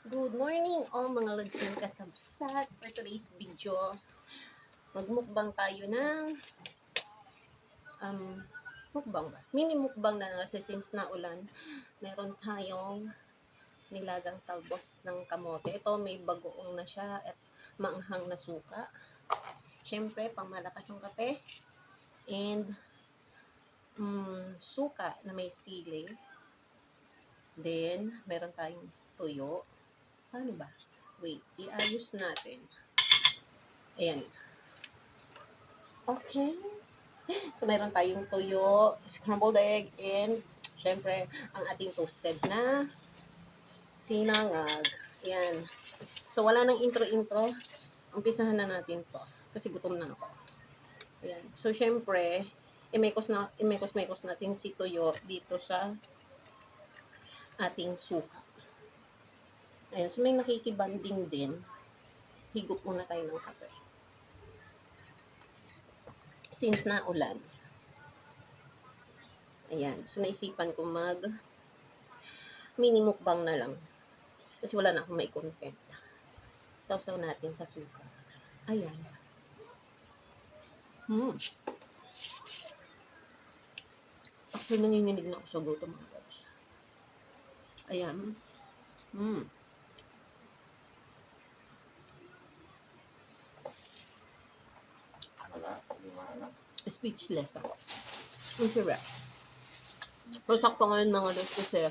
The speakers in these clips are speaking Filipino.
Good morning all mga lods ng katabsat. For today's video, magmukbang tayo ng um, mukbang ba? Mini mukbang na kasi since naulan, meron tayong nilagang talbos ng kamote. Ito may bagoong na siya at maanghang na suka. Siyempre, pang malakas ang kape. And suka na may sili. Then, meron tayong tuyo. Paano ba? Wait, iayos natin. Ayan. Okay. So, meron tayong tuyo, scrambled egg, and syempre, ang ating toasted na sinangag. Yan. So, wala nang intro-intro. Umpisahan na natin to. Kasi gutom na ako. Ayan. So, syempre, imekos-mekos natin si tuyo dito sa ating suka. Ayan. So, may nakikibanding din. Higop muna tayo ng kape. Since na ulan. Ayan. So, naisipan ko mini mukbang na lang. Kasi wala na akong may content. Sausaw natin sa suka. Ayan. Actually, nanginginig na ako sa gutom mga guys. Ayan. Speechless ako. Ang sarap. Pero sakto ngayon mga guys kasi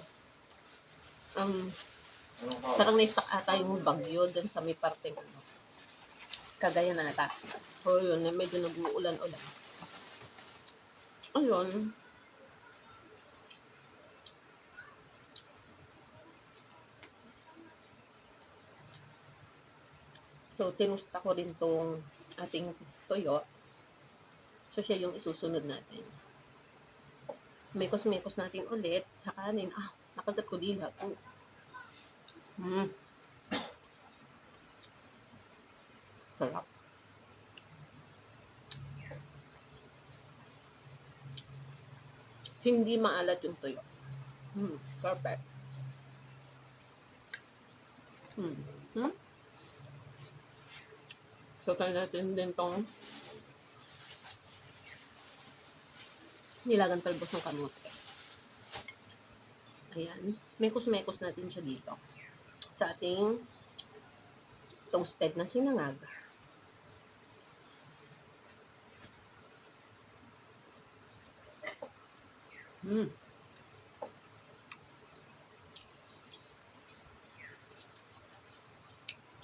parang na-stuck ata yung bagyo dun sa may parteng Cagayan na ata. O yun, medyo nag-uulan-ulan. Ayun. So, tinusta ko rin tong ating toyo. So, siya yung isusunod natin. Mekos-mekos natin ulit sa kanin. Nakagat ko dila. Sarap. Hindi maalat yung tuyo. Perfect. So, try natin din tong nilagang talbos ng kamote. Ayan. Mekos-mekos natin siya dito. Sa ating toasted na sinangag.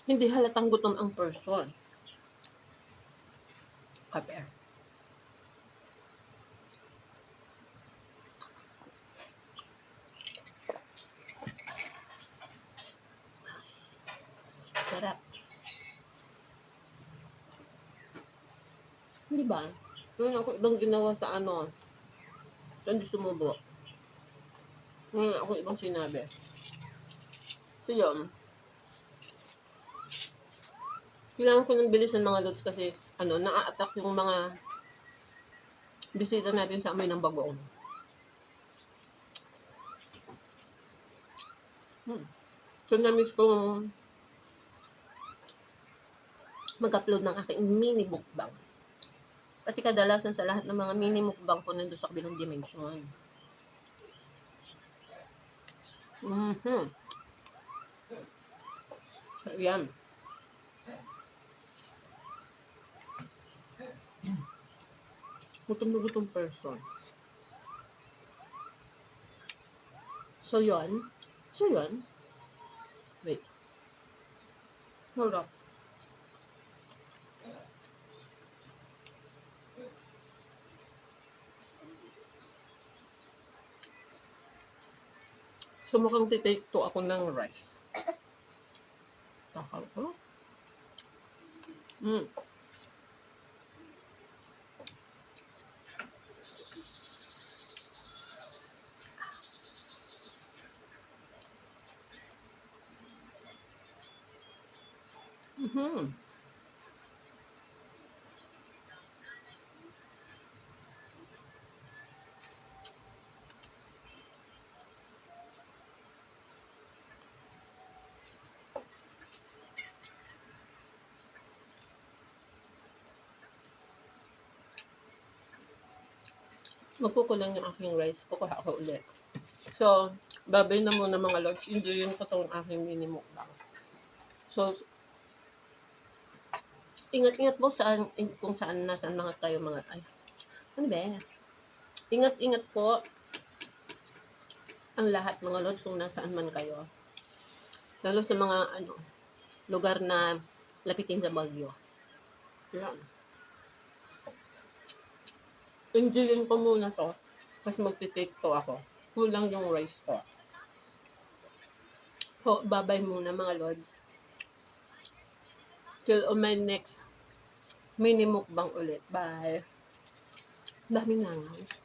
Hindi halatang gutom ang person. Kape. Sarap. Di ba? Ngayon ako ibang ginawa sa hindi sumubo. Ngayon ako ibang sinabi. So yun. Kailangan ko ng bilis ng mga lods kasi na-attack yung mga bisita natin sa amoy ng bagoong. So na-miss ko mag-upload ng aking mini mukbang. Kasi kadalasan sa lahat ng mga mini mukbang ko nandun sa kabilang dimension. Ayan. Gutom na gutom person. So yun. Wait. Hold up. So mukhang titake to ako ng rice. Takal ko. magkukulang yung aking rice. Kukuha ako ulit. So, babay na muna mga lods. Enjoyin ko tong aking mini mukbang. So, ingat-ingat po saan, kung saan, nasaan mga kayo mga tayo. Ano ba? Ingat-ingat po ang lahat mga lods kung nasaan man kayo. Lalo sa mga lugar na lapitin sa bagyo. Yan. Enjoyin ko muna to. Kasi magti-take to ako. Kulang yung rice ko. So, babay muna mga lods. Till on my next mini mukbang ulit. Bye. Daming langaw.